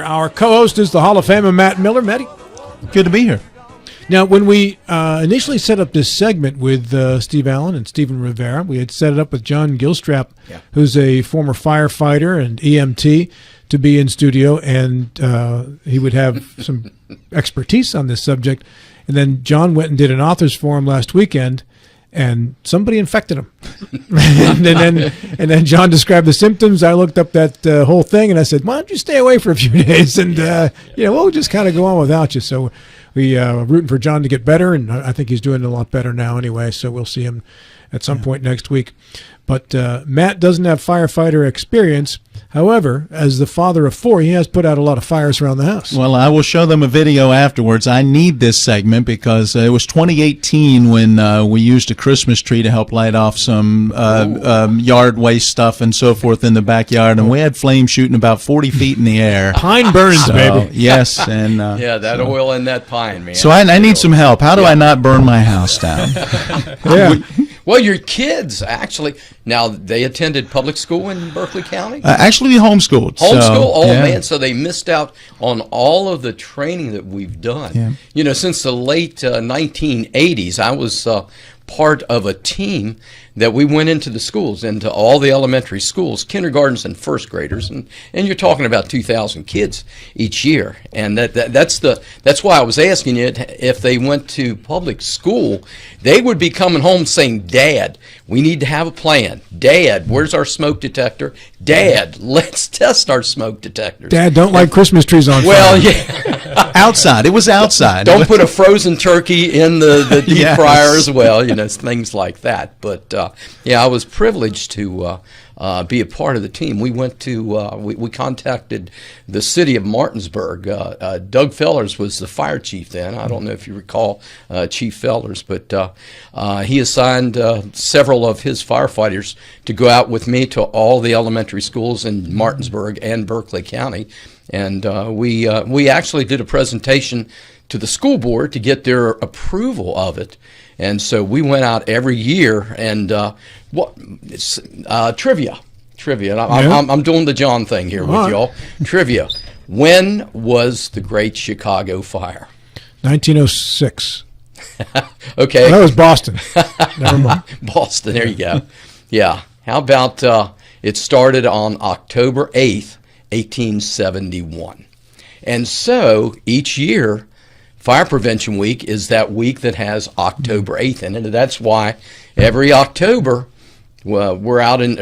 Our co-host is the Hall of Famer, Matt Miller. Matty. Good to be here. Now, when we initially set up this segment with Steve Allen and Stephen Rivera, we had set it up with John Gilstrap, who's a former firefighter and EMT, to be in studio, and he would have some expertise on this subject. And then John went and did an author's forum last weekend, and somebody infected him. and then John described the symptoms. I looked up that whole thing, and I said, why don't you stay away for a few days, and we'll just kind of go on without you. So we are rooting for John to get better, and I think he's doing a lot better now anyway, so we'll see him at some point next week. But Matt doesn't have firefighter experience. However, as the father of 4, he has put out a lot of fires around the house. Well, I will show them a video afterwards. I need this segment because it was 2018 when we used a Christmas tree to help light off some yard waste stuff and so forth in the backyard, and we had flames shooting about 40 feet in the air. Pine burns, baby. Yes. And that oil in that pine, man. So I need some help. How do I not burn my house down? Well, your kids, actually, now they attended public school in Berkeley County? Actually, we homeschooled. Homeschool? Man, so they missed out on all of the training that we've done. Yeah. Since the late 1980s, I was part of a team that we went into the schools, into all the elementary schools, kindergartens and first graders, and you're talking about 2,000 kids each year. And that's why I was asking you if they went to public school, they would be coming home saying, Dad, we need to have a plan. Dad, where's our smoke detector? Dad, let's test our smoke detectors. Dad, don't light Christmas trees on fire. Well, yeah. Outside. It was outside. Don't put a frozen turkey in the deep fryer as well, things like that. But I was privileged to be a part of the team. We went to we contacted the city of Martinsburg. Doug Fellers was the fire chief then. I don't know if you recall Chief Fellers, but he assigned several of his firefighters to go out with me to all the elementary schools in Martinsburg and Berkeley County, and we actually did a presentation to the school board to get their approval of it. And so we went out every year and trivia. And I'm doing the John thing here with y'all. Trivia. When was the Great Chicago Fire? 1906. Okay. Well, that was Boston. Never mind. Boston, there you go. Yeah. How about it started on October 8th, 1871. And so each year, Fire Prevention Week is that week that has October 8th in it. And that's why every October we're out in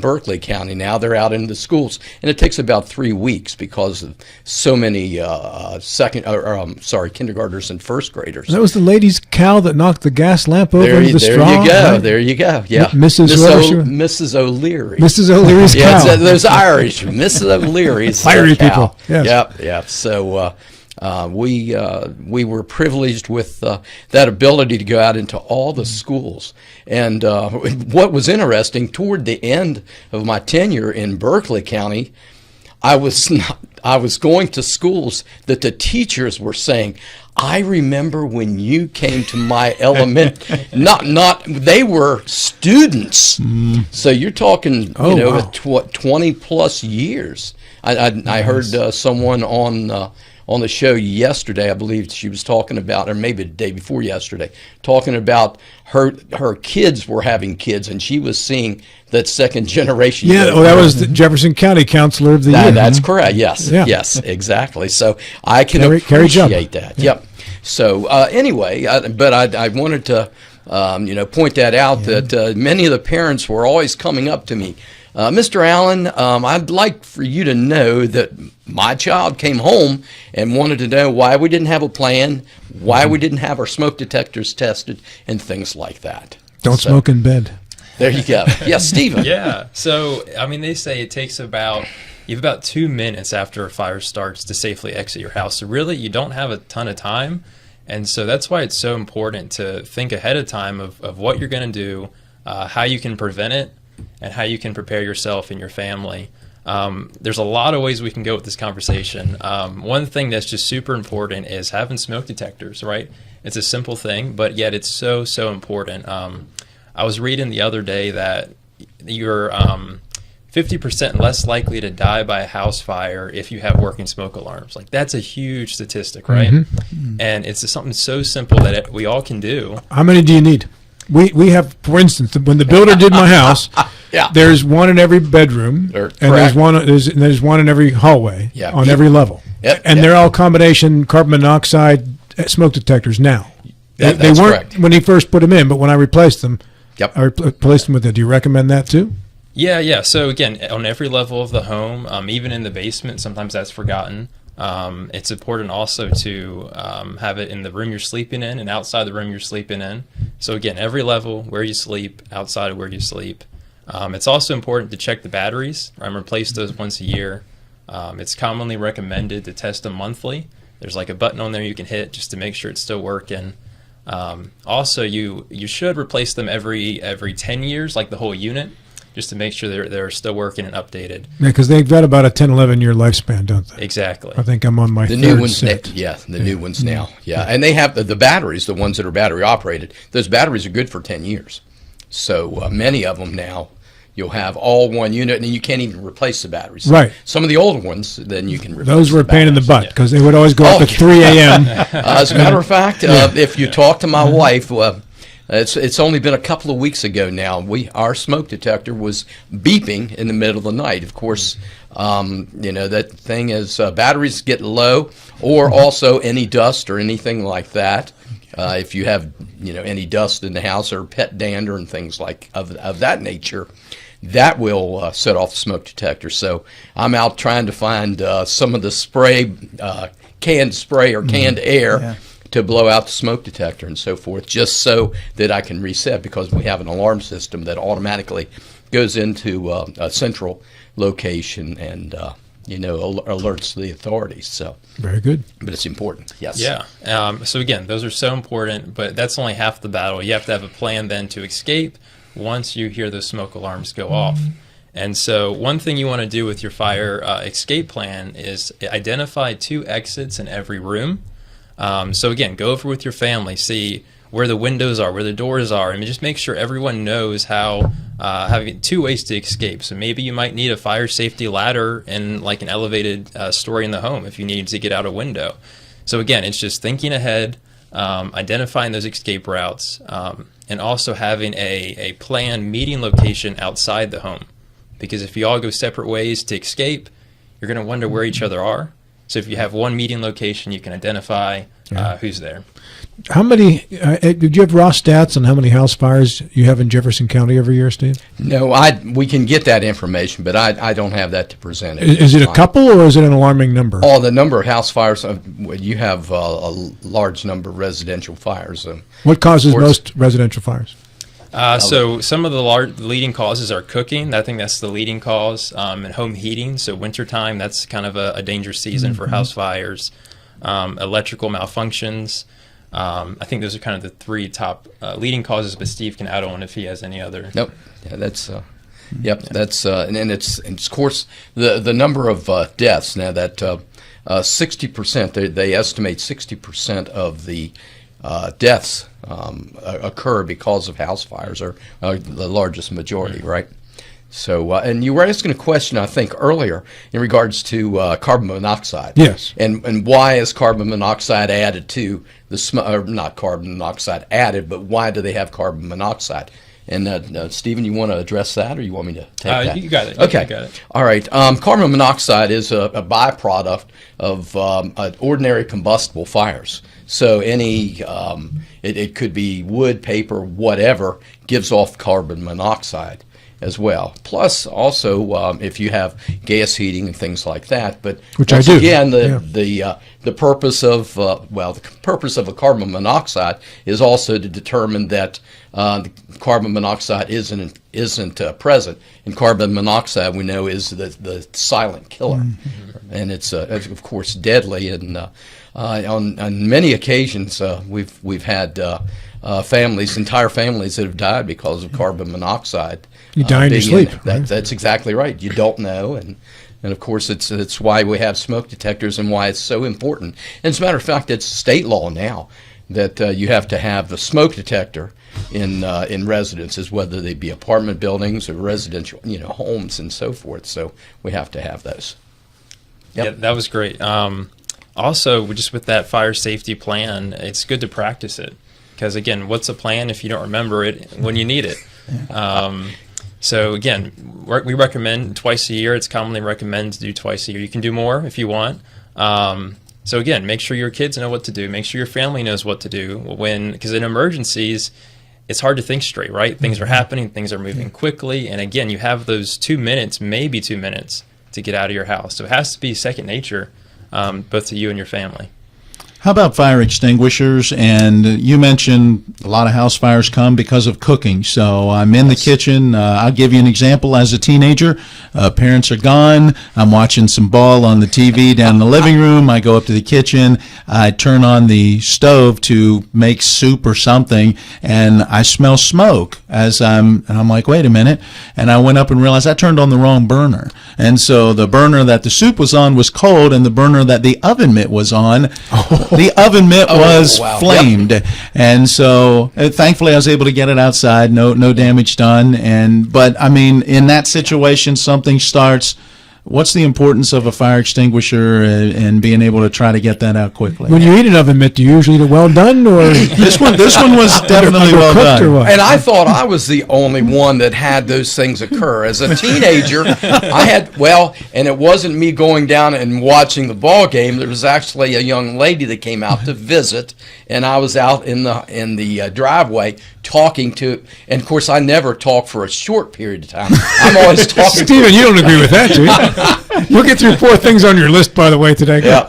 Berkeley County now. They're out in the schools, and it takes about 3 weeks because of so many kindergartners and first graders. That was the lady's cow that knocked the gas lamp over into the straw. There you go. Right? There you go. Yeah, Mrs. O'Leary. Mrs. O'Leary's cow. Yeah, those Irish. Mrs. O'Leary's fiery cow. People. Yes. Yep. So. We were privileged with that ability to go out into all the schools. And what was interesting, toward the end of my tenure in Berkeley County, I was going to schools that the teachers were saying, I remember when you came to my they were students. So you're talking, 20 plus years. I heard someone on the show yesterday, I believe she was talking about, or maybe the day before yesterday, talking about her kids were having kids, and she was seeing that second generation. Yeah, that was the Jefferson County Counselor of the Year. That's correct. Yes, yes, exactly. So I can appreciate that. Yep. So anyway, but I wanted to point that out that many of the parents were always coming up to me. Mr. Allen, I'd like for you to know that my child came home and wanted to know why we didn't have a plan, why we didn't have our smoke detectors tested, and things like that. Don't smoke in bed. There you go. Yes, Stephen. Yeah. So, they say it takes you have about 2 minutes after a fire starts to safely exit your house. So really, you don't have a ton of time. And so that's why it's so important to think ahead of time of what you're going to do, how you can prevent it, and how you can prepare yourself and your family. There's a lot of ways we can go with this conversation. One thing that's just super important is having smoke detectors, right? It's a simple thing, but yet it's so, so important. I was reading the other day that 50% less likely to die by a house fire if you have working smoke alarms. Like, that's a huge statistic, right? And it's something so simple that we all can do. How many do you need? We have, for instance, when the builder did my house, there's one in every bedroom, and there's one in every hallway on every level. And they're all combination carbon monoxide smoke detectors now. They weren't when he first put them in, but when I replaced them, I replaced them with it. Do you recommend that too? Yeah. So again, on every level of the home, even in the basement, sometimes that's forgotten. It's important also to have it in the room you're sleeping in and outside the room you're sleeping in. So again, every level, where you sleep, outside of where you sleep. It's also important to check the batteries. Replace those once a year. It's commonly recommended to test them monthly. There's like a button on there you can hit just to make sure it's still working. Also, you should replace them every 10 years, like the whole unit, just to make sure they're still working and updated. Yeah, because they've got about a 10, 11-year lifespan, don't they? Exactly. I think I'm on my the third new ones. set. New ones now. Yeah, and they have the batteries, the ones that are battery operated. Those batteries are good for 10 years. So many of them now, you'll have all one unit, and you can't even replace the batteries. Right. Some of the older ones, then you can replace. Those were a pain in the butt because they would always go up at 3 a.m. As a matter of fact, if you talk to my wife, it's only been a couple of weeks ago now. Our smoke detector was beeping in the middle of the night. Of course, that thing is batteries get low, or also any dust or anything like that. If you have any dust in the house or pet dander and things like of that nature, that will set off the smoke detector. So I'm out trying to find some of the spray, canned spray or canned air to blow out the smoke detector and so forth, just so that I can reset, because we have an alarm system that automatically goes into a central location and alerts the authorities. So very good. But it's important. Yes. Yeah. So again, those are so important, but that's only half the battle. You have to have a plan then to escape once you hear those smoke alarms go off. And so one thing you want to do with your fire escape plan is identify 2 exits in every room. So again, go over with your family, see where the windows are, where the doors are, and just make sure everyone knows how having 2 ways to escape. So maybe you might need a fire safety ladder in like an elevated story in the home if you need to get out a window. So again, it's just thinking ahead, identifying those escape routes, and also having a planned meeting location outside the home. Because if you all go separate ways to escape, you're going to wonder where each other are. So if you have one meeting location, you can identify who's there. How many, did you have raw stats on how many house fires you have in Jefferson County every year, Steve? No, we can get that information, but I don't have that to present. Is it a couple or is it an alarming number? Oh, the number of house fires, you have a large number of residential fires. What causes most residential fires? So some of the leading causes are cooking. I think that's the leading cause, and home heating. So wintertime, that's kind of a dangerous season for house fires. Electrical malfunctions. I think those are kind of the 3 top leading causes, but Steve can add on if he has any other. Nope. Yeah, that's that's and it's of course the number of deaths now that 60%, they estimate 60% of the deaths occur because of house fires, or the largest majority, right? So, and you were asking a question, I think, earlier in regards to carbon monoxide. Yes. And why is carbon monoxide added to the or not carbon monoxide added, but why do they have carbon monoxide? And Stephen, you want to address that, or you want me to take that? You got it. Okay. You got it. All right. Carbon monoxide is a byproduct of ordinary combustible fires. So any, it could be wood, paper, whatever, gives off carbon monoxide as well. Plus, also, if you have gas heating and things like that. But which once I do. Again, the purpose of the purpose of a carbon monoxide is also to determine that the carbon monoxide isn't present. And carbon monoxide, we know, is the silent killer, and it's of course deadly. And on many occasions, we've had entire families that have died because of carbon monoxide. You die in your sleep. Right? That's exactly right. You don't know, and of course it's why we have smoke detectors and why it's so important. And as a matter of fact, it's state law now that you have to have the smoke detector in residences, whether they be apartment buildings or residential, homes and so forth. So we have to have those. Yep. Yeah, that was great. Also, just with that fire safety plan, it's good to practice it because, again, what's a plan if you don't remember it when you need it? So, again, we recommend twice a year. It's commonly recommended to do twice a year. You can do more if you want. So, again, make sure your kids know what to do. Make sure your family knows what to do because in emergencies, it's hard to think straight, right? Things are happening. Things are moving quickly. And, again, you have those 2 minutes, maybe 2 minutes, to get out of your house. So it has to be second nature, both to you and your family. How about fire extinguishers? And you mentioned a lot of house fires come because of cooking. So I'm in the kitchen. I'll give you an example. As a teenager, parents are gone. I'm watching some ball on the TV down in the living room. I go up to the kitchen. I turn on the stove to make soup or something, and I smell smoke and I'm like, wait a minute. And I went up and realized I turned on the wrong burner. And so the burner that the soup was on was cold, and the burner that the oven mitt was on, the oven mitt was flamed. Yep. And so thankfully I was able to get it outside, no damage done. But I mean, in that situation, something starts. What's the importance of a fire extinguisher and being able to try to get that out quickly? When you eat an oven mitt, do you usually eat it well done, or this one was definitely well done. And I thought I was the only one that had those things occur. As a teenager, and it wasn't me going down and watching the ball game. There was actually a young lady that came out to visit, and I was out in the driveway talking to, and of course I never talk for a short period of time. I'm always talking. Stephen, you don't agree with that, do you? We'll get through 4 things on your list, by the way, today. Yeah.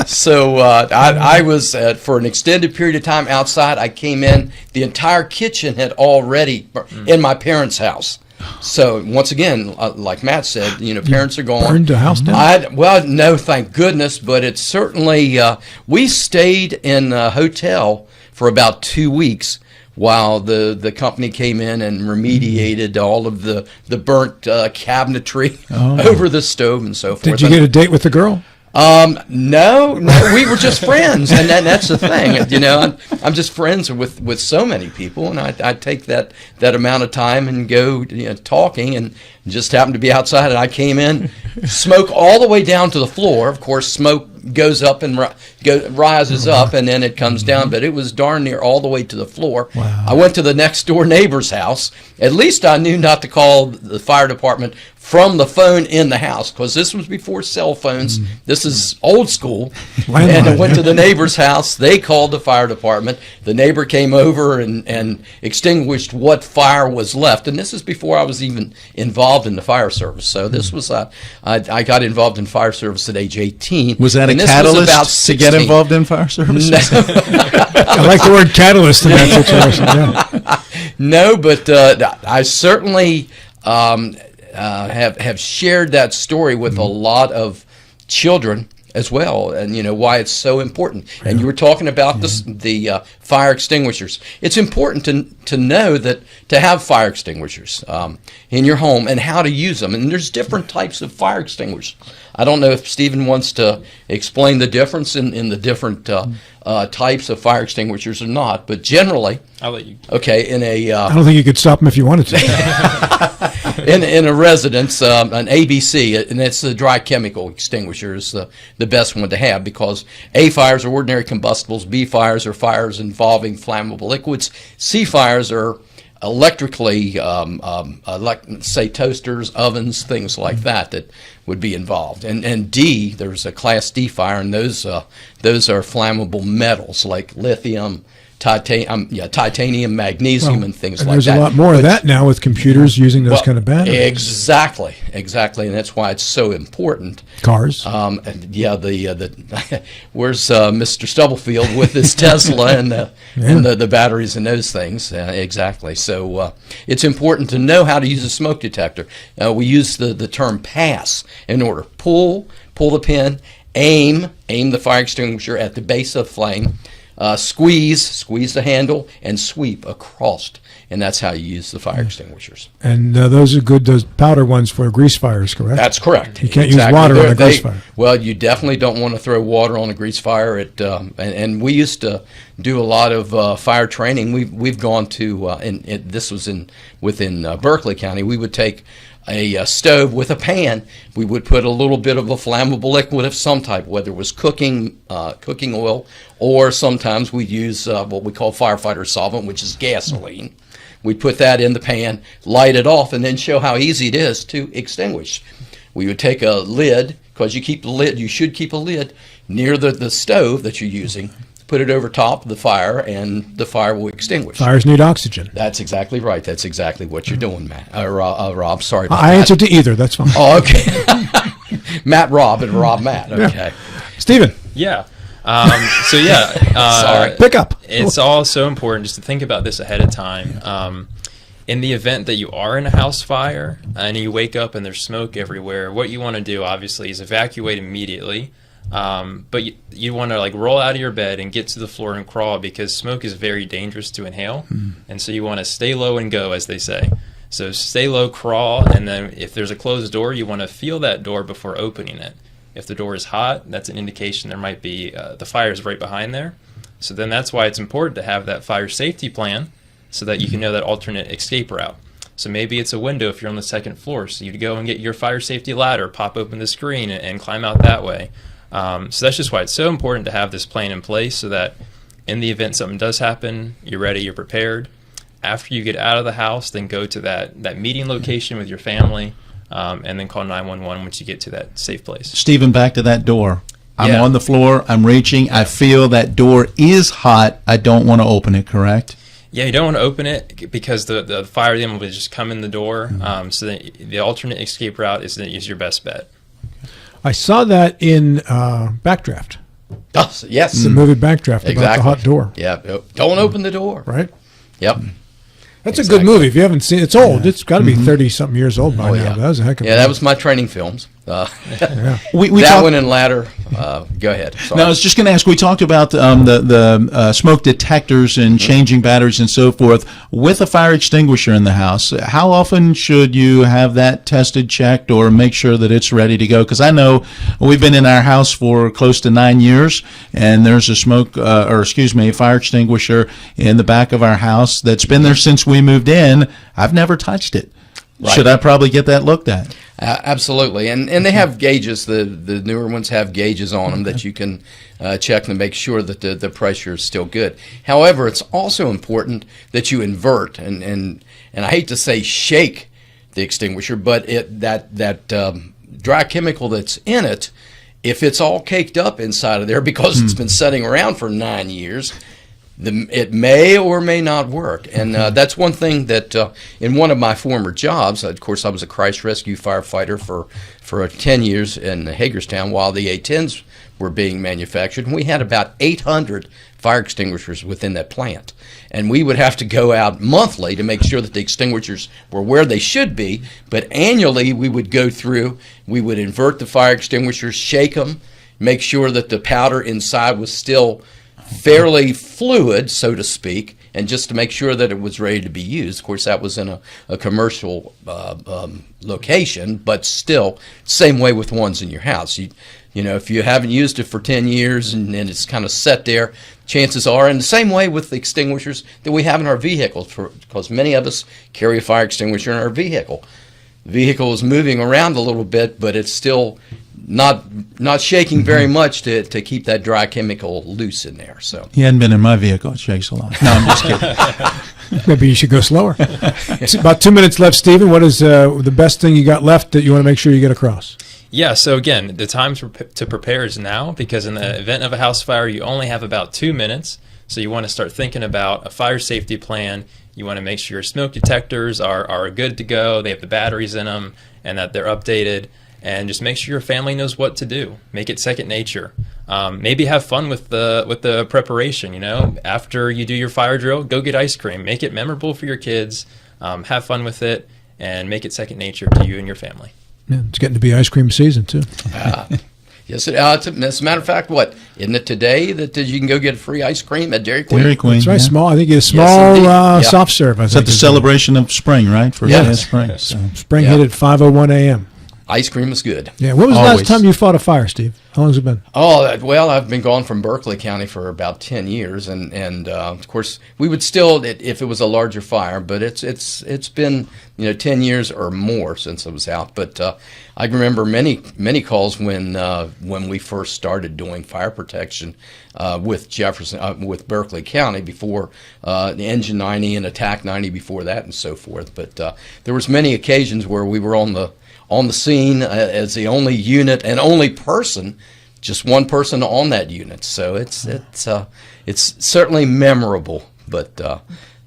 So I was for an extended period of time outside. I came in. The entire kitchen had already in my parents' house. So once again, like Matt said, parents are gone. Burned the house down? No, thank goodness. But it's certainly we stayed in a hotel for about 2 weeks while the company came in and remediated all of the burnt cabinetry over the stove and so forth. Did you get a date with the girl? No, we were just friends, and that's the thing. I'm just friends with so many people, and I take that amount of time and go talking, and just happened to be outside, and I came in, smoke all the way down to the floor. Of course, smoke goes up and rises up, and then it comes down, but it was darn near all the way to the floor. Wow. I went to the next door neighbor's house. At least I knew not to call the fire department from the phone in the house, because this was before cell phones. This is old school. And I went to the neighbor's house. They called the fire department. The neighbor came over and extinguished what fire was left. And this is before I was even involved in the fire service. So this was I got involved in fire service at age 18. Was that a catalyst to get involved in fire service? No. I like the word catalyst in that situation. Yeah. No, but I certainly have shared that story with a lot of children as well, and why it's so important. Yeah. And you were talking about the fire extinguishers. It's important to know that to have fire extinguishers in your home and how to use them. And there's different types of fire extinguishers. I don't know if Stephen wants to explain the difference in the different types of fire extinguishers or not, but generally, I'll let you. Okay, I don't think you could stop him if you wanted to. in a residence, an ABC, and it's the dry chemical extinguisher, is the best one to have, because A fires are ordinary combustibles, B fires are fires involving flammable liquids, C fires are electrically, say toasters, ovens, things like that would be involved. And D, there's a Class D fire, and those are flammable metals like lithium, titanium, magnesium, and things like that. There's a lot more of that now with computers using those kind of batteries. Exactly, and that's why it's so important. Cars. Where's Mr. Stubblefield with his Tesla and the batteries and those things? Exactly. So it's important to know how to use a smoke detector. We use the term pass in order. Pull the pin, aim the fire extinguisher at the base of flame. squeeze the handle, and sweep across. And that's how you use the fire extinguishers. And those are good, those powder ones for grease fires, correct? That's correct. You can't use water on a grease fire. Well, you definitely don't want to throw water on a grease fire. And we used to do a lot of fire training. We've gone to, and this was within Berkeley County. We would take a stove with a pan. We would put a little bit of a flammable liquid of some type, whether it was cooking oil, or sometimes we'd use what we call firefighter solvent, which is gasoline. We'd put that in the pan, light it off, and then show how easy it is to extinguish. We would take a lid, because you should keep a lid near the stove that you're using, put it over top of the fire, and the fire will extinguish. Fires need oxygen. That's exactly right. That's exactly what you're doing, Matt. Rob, sorry about I that. answered to either. That's fine. Oh, okay. Matt Rob and Rob Matt. Okay. Yeah. Stephen. Yeah. Sorry. Pick up. It's all so important just to think about this ahead of time. In the event that you are in a house fire and you wake up and there's smoke everywhere, what you want to do, obviously, is evacuate immediately. But you want to roll out of your bed and get to the floor and crawl, because smoke is very dangerous to inhale. And so you want to stay low and go, as they say. So stay low, crawl, and then if there's a closed door, you want to feel that door before opening it. If the door is hot, that's an indication there might be the fire is right behind there. So then that's why it's important to have that fire safety plan, so that you can know that alternate escape route. So maybe it's a window if you're on the second floor, so you'd go and get your fire safety ladder, pop open the screen, and climb out that way. So that's just why it's so important to have this plan in place, so that in the event something does happen, you're ready, you're prepared. After you get out of the house, then go to that meeting location with your family, and then call 911 once you get to that safe place. Stephen, back to that door. I'm on the floor, I'm reaching, I feel that door is hot, I don't want to open it, correct? Yeah, you don't want to open it, because the fire then will just come in the door. So the alternate escape route is your best bet. I saw that in Backdraft. Yes. The movie Backdraft, about the hot door. Yeah. Don't open the door. Right? Yep. That's a good movie. If you haven't seen it, it's old. It's got to be 30-something years old by now. Yeah. That was a heck of a that movie. was my training films. We that one and Ladder. Go ahead. Sorry. Now, I was just going to ask, we talked about the smoke detectors and changing batteries and so forth. With a fire extinguisher in the house, how often should you have that tested, checked, or make sure that it's ready to go? Because I know we've been in our house for close to 9 years, and there's a fire extinguisher in the back of our house that's been there since we moved in. I've never touched it. Right. Should I probably get that looked at? Absolutely, and they have gauges. The newer ones have gauges on them that you can check to make sure that the pressure is still good. However, it's also important that you invert, and I hate to say shake the extinguisher, but that dry chemical that's in it, if it's all caked up inside of there because it's been sitting around for 9 years, it may or may not work. And that's one thing that in one of my former jobs, of course, I was a Christ Rescue firefighter for 10 years in Hagerstown while the A-10s were being manufactured. And we had about 800 fire extinguishers within that plant. And we would have to go out monthly to make sure that the extinguishers were where they should be. But annually, we would go through, we would invert the fire extinguishers, shake them, make sure that the powder inside was still fairly fluid, so to speak, and just to make sure that it was ready to be used. Of course, that was in a commercial location, but still, same way with ones in your house. You know, if you haven't used it for 10 years and it's kind of set there, chances are, and the same way with the extinguishers that we have in our vehicles, because many of us carry a fire extinguisher in our vehicle. The vehicle is moving around a little bit, but it's still not shaking very much to keep that dry chemical loose in there. So he hadn't been in my vehicle. It shakes a lot. No, I'm just kidding. Maybe you should go slower. It's about 2 minutes left, Stephen. What is the best thing you got left that you want to make sure you get across? Yeah, so again, the time to prepare is now, because in the event of a house fire, you only have about 2 minutes. So you want to start thinking about a fire safety plan. You want to make sure your smoke detectors are good to go, they have the batteries in them, and that they're updated. And just make sure your family knows what to do. Make it second nature. Maybe have fun with the preparation. You know, after you do your fire drill, go get ice cream. Make it memorable for your kids. Have fun with it, and make it second nature to you and your family. Yeah, it's getting to be ice cream season too. Yes, as a matter of fact, isn't it today that you can go get free ice cream at Dairy Queen? Dairy Queen. That's right. yeah. Small. I think you get a small indeed. Yeah. soft serve. I Is think that the is celebration of spring, right? For Yes. spring. So. Spring Yeah. hit at 5:01 a.m. Ice cream is good. Yeah. When was the Always. last time you fought a fire, Steve? How long has it been? Oh, well, I've been gone from Berkeley County for about 10 years, and of course, we would still, if it was a larger fire, but it's been 10 years or more since I was out. But I remember many calls when we first started doing fire protection with with Berkeley County before the Engine 90 and Attack 90 before that and so forth. But there was many occasions where we were on the scene as the only unit and only person, just one person on that unit. So it's certainly memorable. But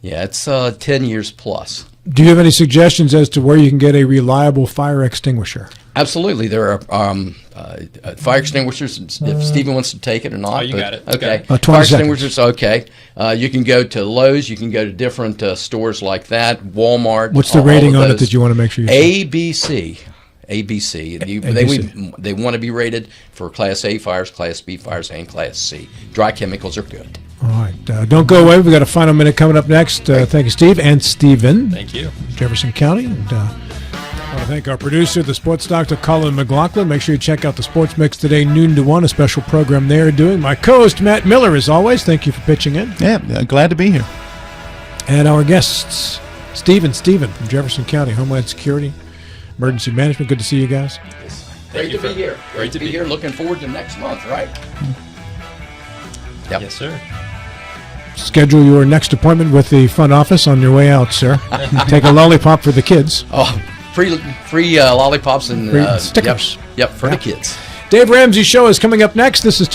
it's 10 years plus. Do you have any suggestions as to where you can get a reliable fire extinguisher? Absolutely, there are fire extinguishers. If Stephen wants to take it or not, Oh, you got it. Okay, 20 fire seconds. extinguishers. Okay, you can go to Lowe's. You can go to different stores like that. Walmart. What's the all rating of on it those. that you want to make sure you see? ABC. ABC. ABC. They want to be rated for Class A fires, Class B fires, and Class C. Dry chemicals are good. All right. Don't go away. We've got a final minute coming up next. Thank you, Steve and Stephen. Thank you. Jefferson County. And I want to thank our producer, the sports doctor, Colin McLaughlin. Make sure you check out the Sports Mix today, noon to 1, a special program they're doing. My co-host, Matt Miller, as always. Thank you for pitching in. Yeah, glad to be here. And our guests, Steve and Stephen from Jefferson County, Homeland Security, Emergency Management. Good to see you guys. Great to be here. Great to be here. Looking forward to next month, right? Yep. Yes, sir. Schedule your next appointment with the front office on your way out, sir. Take a lollipop for the kids. Oh, free lollipops and Free stickers. Yep, for the kids. Dave Ramsey Show is coming up next. This is Tom.